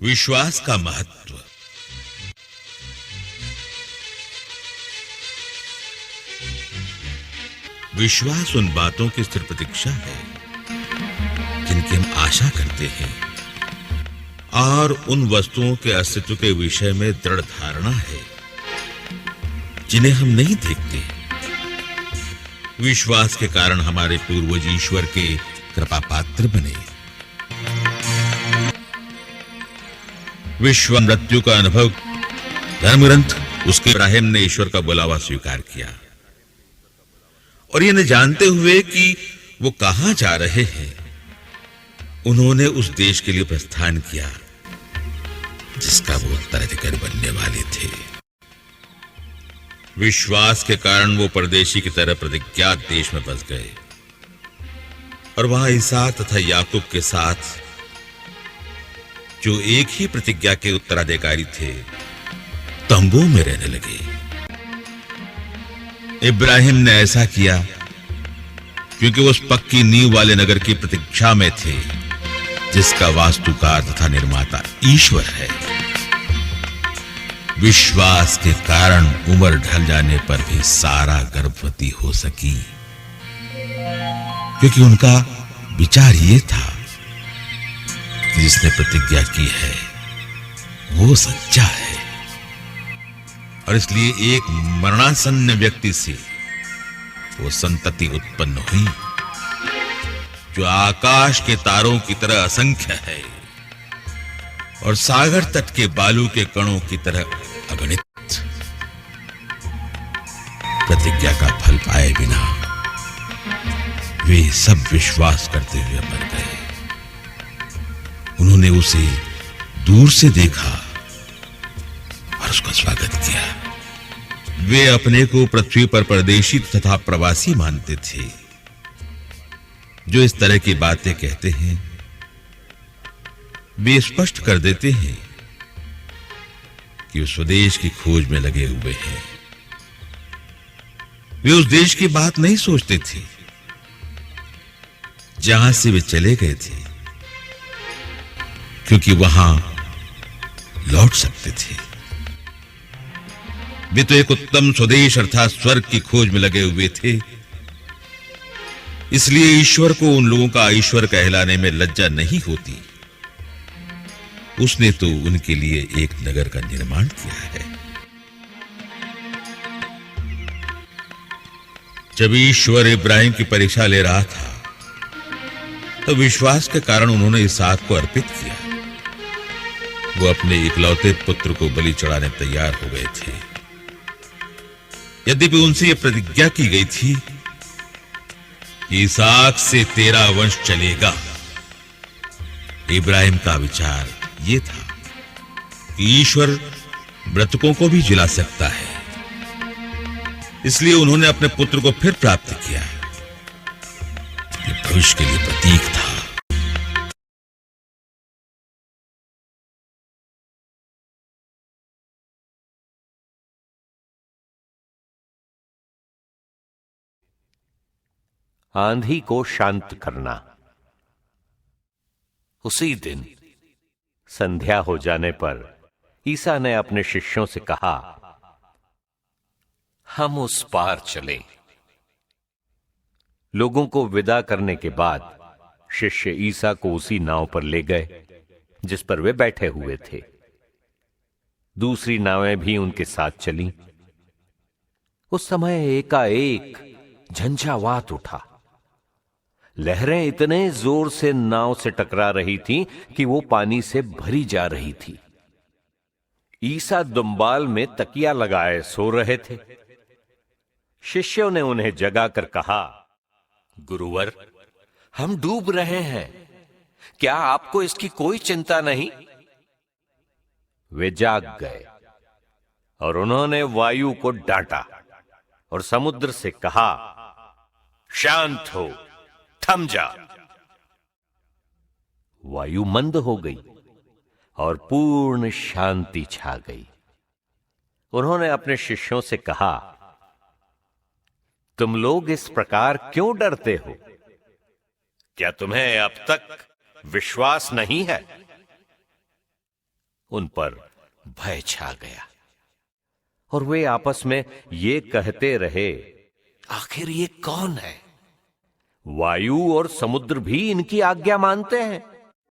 विश्वास का महत्व। विश्वास उन बातों की स्थिर प्रतीक्षा है जिनकी हम आशा करते हैं और उन वस्तुओं के अस्तित्व के विषय में दृढ़ धारणा है जिन्हें हम नहीं देखते। विश्वास के कारण हमारे पूर्वज ईश्वर के कृपा पात्र बने। विश्व मृत्यु का अनुभव धर्मग्रंथ उसके इब्राहिम ने ईश्वर का बुलावा स्वीकार किया और ये न जानते हुए कि वो कहां जा रहे हैं, उन्होंने उस देश के लिए प्रस्थान किया जिसका वो उत्तराधिकारी बनने वाले थे। विश्वास के कारण वो परदेशी की तरह प्रतिज्ञात देश में बस गए और वहां इसहाक तथा याकूब के साथ, जो एक ही प्रतिज्ञा के उत्तराधिकारी थे, तंबू में रहने लगे। इब्राहिम ने ऐसा किया क्योंकि वो उस पक्की नींव वाले नगर की प्रतीक्षा में थे जिसका वास्तुकार तथा निर्माता ईश्वर है। विश्वास के कारण उम्र ढल जाने पर भी सारा गर्भवती हो सकी क्योंकि उनका विचार ये था कि जिसने प्रतिज्ञा की है वो सच्चा है और इसलिए एक मरणासन्न व्यक्ति से वो संतति उत्पन्न हुई जो आकाश के तारों की तरह असंख्य है और सागर तट के बालू के कणों की तरह अगणित। प्रतिज्ञा का फल पाए बिना वे सब विश्वास करते हुए मर गए। उन्होंने उसे दूर से देखा और उसका स्वागत किया। वे अपने को पृथ्वी पर परदेशी तथा प्रवासी मानते थे। जो इस तरह की बातें कहते हैं वे स्पष्ट कर देते हैं कि वो स्वदेश की खोज में लगे हुए हैं। वे उस देश की बात नहीं सोचते थे जहां से वे चले गए थे, क्योंकि वहां लौट सकते थे। वे तो एक उत्तम स्वदेश अर्थात स्वर्ग की खोज में लगे हुए थे। इसलिए ईश्वर को उन लोगों का ईश्वर कहलाने में लज्जा नहीं होती। उसने तो उनके लिए एक नगर का निर्माण किया है। जब ईश्वर इब्राहिम की परीक्षा ले रहा था तो विश्वास के कारण उन्होंने इसहाक को अर्पित किया। वो अपने इकलौते पुत्र को बलि चढ़ाने तैयार हो गए थे। यद्यपि उनसे यह प्रतिज्ञा की गई थी कि इसहाक से तेरा वंश चलेगा। इब्राहिम का विचार यह था कि ईश्वर मृतकों को भी जिला सकता है। इसलिए उन्होंने अपने पुत्र को फिर प्राप्त किया। यह भविष्य के लिए प्रतीक था। आंधी को शांत करना। उसी दिन संध्या हो जाने पर ईसा ने अपने शिष्यों से कहा, हम उस पार चलें। लोगों को विदा करने के बाद शिष्य ईसा को उसी नाव पर ले गए जिस पर वे बैठे हुए थे। दूसरी नावें भी उनके साथ चलीं। उस समय एकाएक झंझावात उठा। लहरें इतने जोर से नाव से टकरा रही थीं कि वो पानी से भरी जा रही थी। ईसा दुम्बाल में तकिया लगाए सो रहे थे। शिष्यों ने उन्हें जगाकर कहा, गुरुवर, हम डूब रहे हैं, क्या आपको इसकी कोई चिंता नहीं? वे जाग गए और उन्होंने वायु को डांटा और समुद्र से कहा, शांत हो, थम जा। वायु मंद हो गई और पूर्ण शांति छा गई। उन्होंने अपने शिष्यों से कहा, तुम लोग इस प्रकार क्यों डरते हो? क्या तुम्हें अब तक विश्वास नहीं है? उन पर भय छा गया और वे आपस में ये कहते रहे, आखिर ये कौन है? वायु और समुद्र भी इनकी आज्ञा मानते हैं।